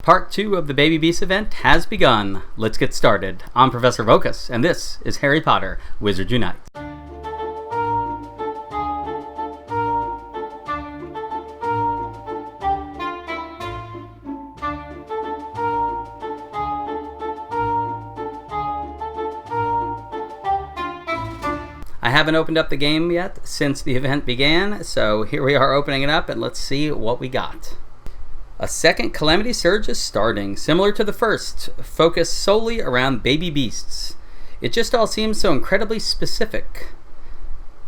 Part 2 of the Baby Beast event has begun. Let's get started. I'm Professorvoqas, and this is Harry Potter Wizards Unite. I haven't opened up the game yet since the event began, so here we are opening it up, and let's see what we got. A second Calamity Surge is starting, similar to the first, focused solely around baby beasts. It just all seems so incredibly specific,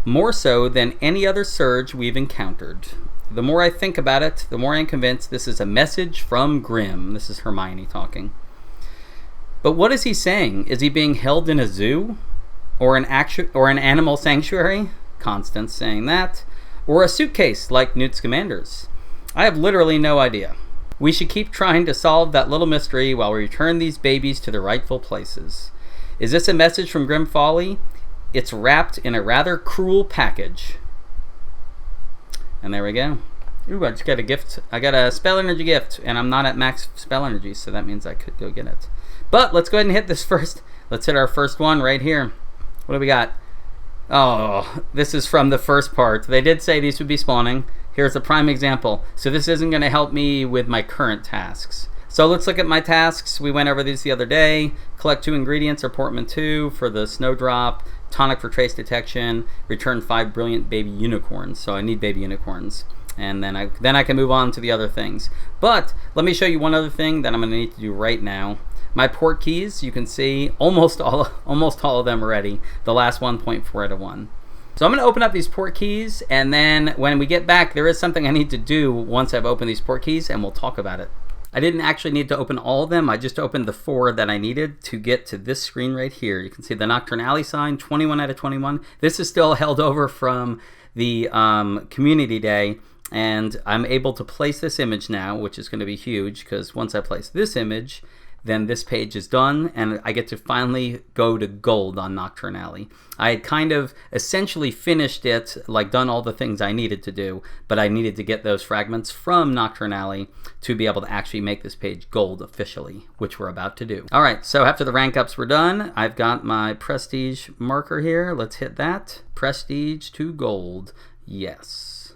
more so than any other surge we've encountered. The more I think about it, the more I'm convinced this is a message from Grimm. This is Hermione talking. But what is he saying? Is he being held in a zoo? Or an animal sanctuary? Constance saying that. Or a suitcase like Newt Scamander's? I have literally no idea. We should keep trying to solve that little mystery while we return these babies to their rightful places. Is this a message from Grimm Folly? It's wrapped in a rather cruel package. And there we go. Ooh, I just got a gift. I got a spell energy gift, and I'm not at max spell energy, so that means I could go get it. But let's go ahead and hit this first. Let's hit our first one right here. What do we got? Oh, this is from the first part. They did say these would be spawning. Here's a prime example. So this isn't going to help me with my current tasks. So let's look at my tasks. We went over these the other day. Collect 2 ingredients or Portman 2 for the Snowdrop. Tonic for trace detection. Return 5 brilliant baby unicorns. So I need baby unicorns. And then I can move on to the other things. But let me show you one other thing that I'm going to need to do right now. My port keys, you can see almost all of them already. The last 1.4 out of 1. So I'm going to open up these port keys, and then when we get back, there is something I need to do once I've opened these port keys, and we'll talk about it. I didn't actually need to open all of them. I just opened the 4 that I needed to get to this screen right here. You can see the Nocturne Alley sign, 21 out of 21. This is still held over from the community day, and I'm able to place this image now, which is going to be huge, because once I place this image, then this page is done, and I get to finally go to gold on Nocturne Alley. I had kind of essentially finished it, like done all the things I needed to do, but I needed to get those fragments from Nocturne Alley to be able to actually make this page gold officially, which we're about to do. Alright, so after the rank ups were done, I've got my prestige marker here. Let's hit that. Prestige to gold. Yes.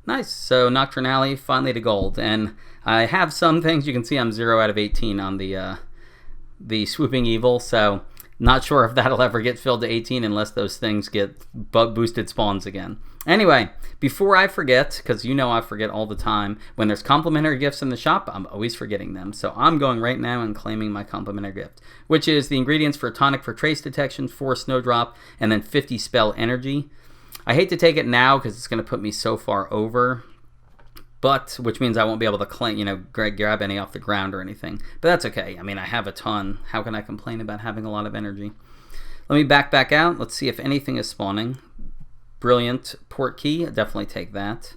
Nice. So Nocturne Alley finally to gold, and I have some things. You can see I'm 0 out of 18 on the Swooping Evil, so not sure if that'll ever get filled to 18 unless those things get boosted spawns again. Anyway, before I forget, because you know I forget all the time, when there's complimentary gifts in the shop, I'm always forgetting them. So I'm going right now and claiming my complimentary gift, which is the ingredients for Tonic for Trace Detection, 4 Snowdrop, and then 50 Spell Energy. I hate to take it now because it's going to put me so far over, but which means I won't be able to claim, grab any off the ground or anything. But that's okay. I mean, I have a ton. How can I complain about having a lot of energy? Let me back out. Let's see if anything is spawning. Brilliant port key. I'll definitely take that.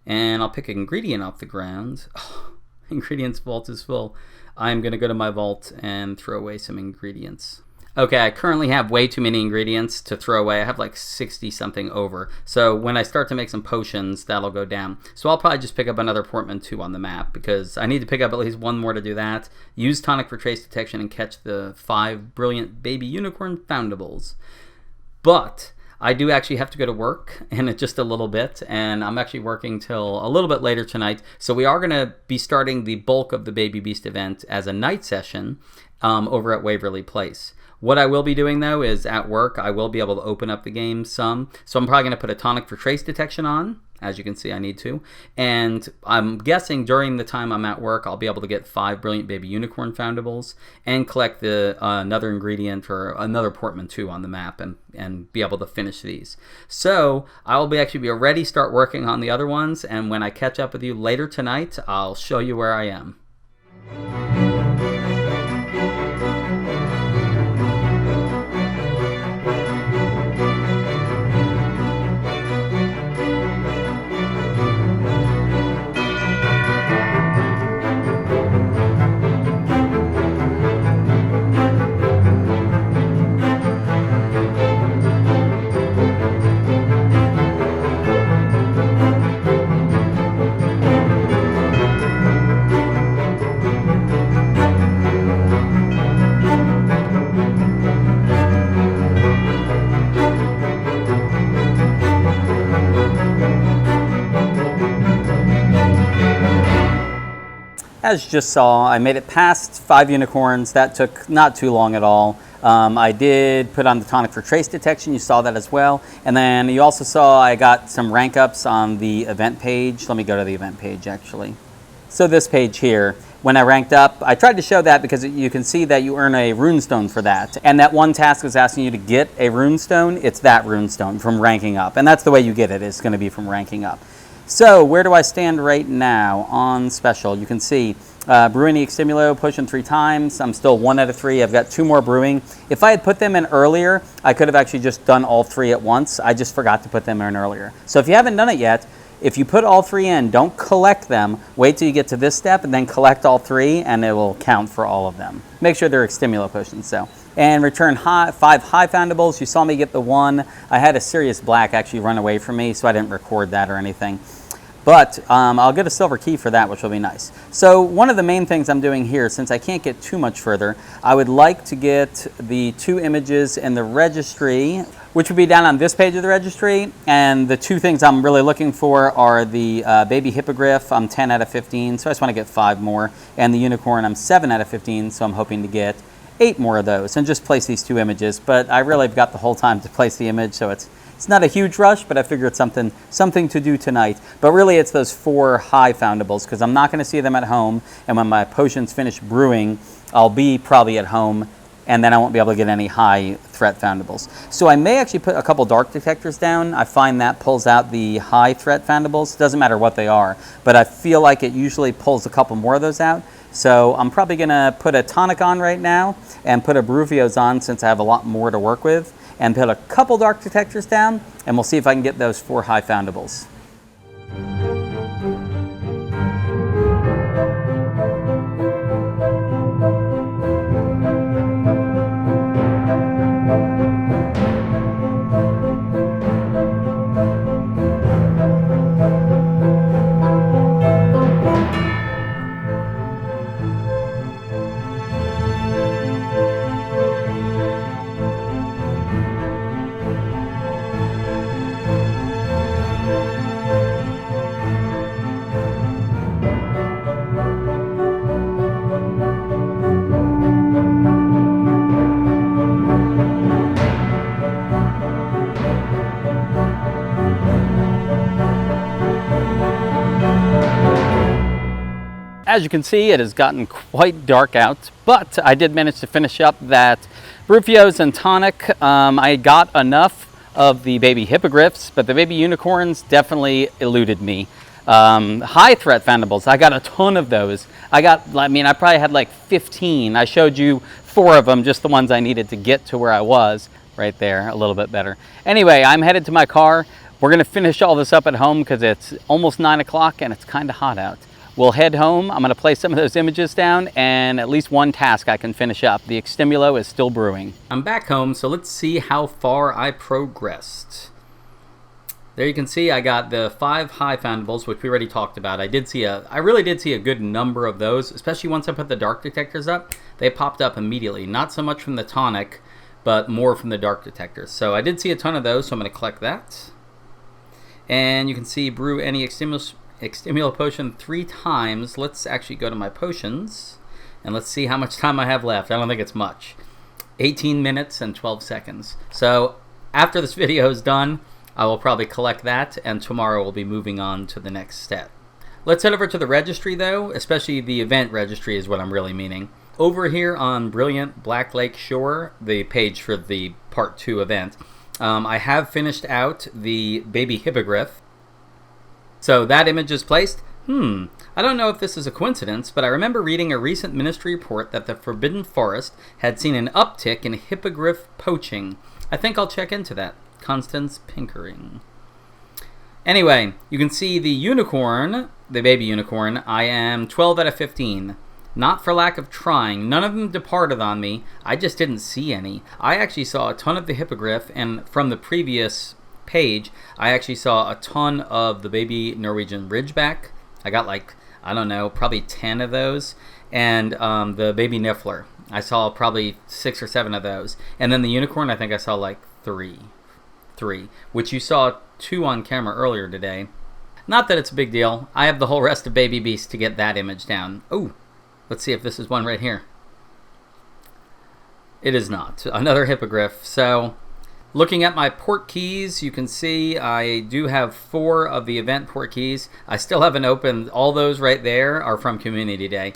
And I'll pick an ingredient off the ground. Oh, ingredients vault is full. I'm going to go to my vault and throw away some ingredients. Okay, I currently have way too many ingredients to throw away. I have like 60 something over. So when I start to make some potions, that'll go down. So I'll probably just pick up another Portman 2 on the map, because I need to pick up at least 1 more to do that. Use Tonic for Trace Detection and catch the 5 brilliant baby unicorn foundables. But I do actually have to go to work in just a little bit, and I'm actually working till a little bit later tonight. So we are going to be starting the bulk of the Baby Beast event as a night session over at Waverly Place. What I will be doing, though, is at work, I will be able to open up the game some. So I'm probably going to put a Tonic for Trace Detection on. As you can see, I need to. And I'm guessing during the time I'm at work, I'll be able to get 5 brilliant baby unicorn foundables and collect another ingredient or another Portman 2 on the map and be able to finish these. So I'll actually be ready to start working on the other ones. And when I catch up with you later tonight, I'll show you where I am. As you just saw, I made it past 5 unicorns. That took not too long at all. I did put on the tonic for trace detection. You saw that as well. And then you also saw I got some rank ups on the event page. Let me go to the event page actually. So this page here, when I ranked up, I tried to show that because you can see that you earn a runestone for that. And that one task is asking you to get a runestone. It's that runestone from ranking up. And that's the way you get it. It's going to be from ranking up. So where do I stand right now on special? You can see brewing the Extimulo, pushing 3 times. I'm still 1 out of 3. I've got 2 more brewing. If I had put them in earlier, I could have actually just done all 3 at once. I just forgot to put them in earlier. So if you haven't done it yet, if you put all 3 in, don't collect them. Wait till you get to this step and then collect all 3 and it will count for all of them. Make sure they're Extimulo potions. So. And return 5 high foundables. You saw me get the 1. I had a Sirius Black actually run away from me, so I didn't record that or anything. But I'll get a silver key for that, which will be nice. So one of the main things I'm doing here, since I can't get too much further, I would like to get the 2 images in the registry, which would be down on this page of the registry. And the 2 things I'm really looking for are the baby hippogriff. I'm 10 out of 15, so I just want to get 5 more. And the unicorn, I'm 7 out of 15, so I'm hoping to get 8 more of those. And just place these 2 images. But I really have got the whole time to place the image, so it's not a huge rush, but I figure it's something to do tonight. But really it's those 4 high foundables, because I'm not going to see them at home. And when my potions finish brewing, I'll be probably at home, and then I won't be able to get any high threat foundables. So I may actually put a couple dark detectors down. I find that pulls out the high threat foundables. It doesn't matter what they are, but I feel like it usually pulls a couple more of those out. So I'm probably going to put a tonic on right now and put a Bruvios on, since I have a lot more to work with, and put a couple dark detectors down, and we'll see if I can get those 4 high foundables. As you can see, it has gotten quite dark out, but I did manage to finish up that Bruvios and tonic. I got enough of the baby hippogriffs, but the baby unicorns definitely eluded me. High threat foundables, I got a ton of those. I probably had like 15. I showed you 4 of them, just the ones I needed to get to where I was. Right there, a little bit better. Anyway, I'm headed to my car. We're gonna finish all this up at home because it's almost 9 o'clock and it's kind of hot out. We'll head home. I'm going to place some of those images down, and at least 1 task I can finish up. The Extimulo is still brewing. I'm back home, so let's see how far I progressed. There you can see I got the 5 high foundables, which we already talked about. I really did see a good number of those, especially once I put the dark detectors up. They popped up immediately. Not so much from the tonic, but more from the dark detectors. So I did see a ton of those, so I'm going to collect that. And you can see brew any Extimulo potion 3 times. Let's actually go to my potions and let's see how much time I have left. I don't think it's much. 18 minutes and 12 seconds. So after this video is done, I will probably collect that, and tomorrow we'll be moving on to the next step. Let's head over to the registry though, especially the event registry is what I'm really meaning. Over here on Brilliant Black Lake Shore, the page for the Part 2 event, I have finished out the baby hippogriff. So that image is placed. I don't know if this is a coincidence, but I remember reading a recent ministry report that the Forbidden Forest had seen an uptick in hippogriff poaching. I think I'll check into that. Constance Pinkering. Anyway, you can see the unicorn, the baby unicorn. I am 12 out of 15. Not for lack of trying. None of them departed on me. I just didn't see any. I actually saw a ton of the hippogriff, and from the previous page, I actually saw a ton of the baby Norwegian Ridgeback. I got like, I don't know, probably 10 of those. And the baby Niffler. I saw probably 6 or 7 of those. And then the unicorn, I think I saw like 3, which you saw 2 on camera earlier today. Not that it's a big deal. I have the whole rest of Baby Beast to get that image down. Oh, let's see if this is one right here. It is not. Another hippogriff. So, looking at my port keys, you can see I do have 4 of the event port keys. I still haven't opened. All those right there are from Community Day.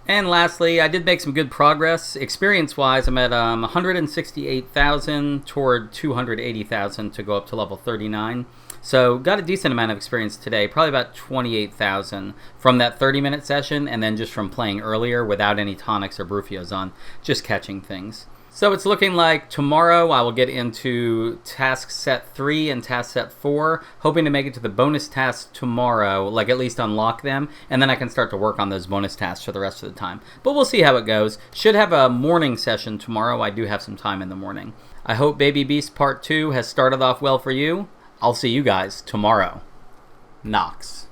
And lastly, I did make some good progress. Experience-wise, I'm at 168,000 toward 280,000 to go up to level 39. So got a decent amount of experience today, probably about 28,000 from that 30-minute session, and then just from playing earlier without any tonics or Brufios on, just catching things. So it's looking like tomorrow I will get into task set 3 and task set 4, hoping to make it to the bonus tasks tomorrow, like at least unlock them, and then I can start to work on those bonus tasks for the rest of the time. But we'll see how it goes. Should have a morning session tomorrow. I do have some time in the morning. I hope Baby Beast Part 2 has started off well for you. I'll see you guys tomorrow. Knox.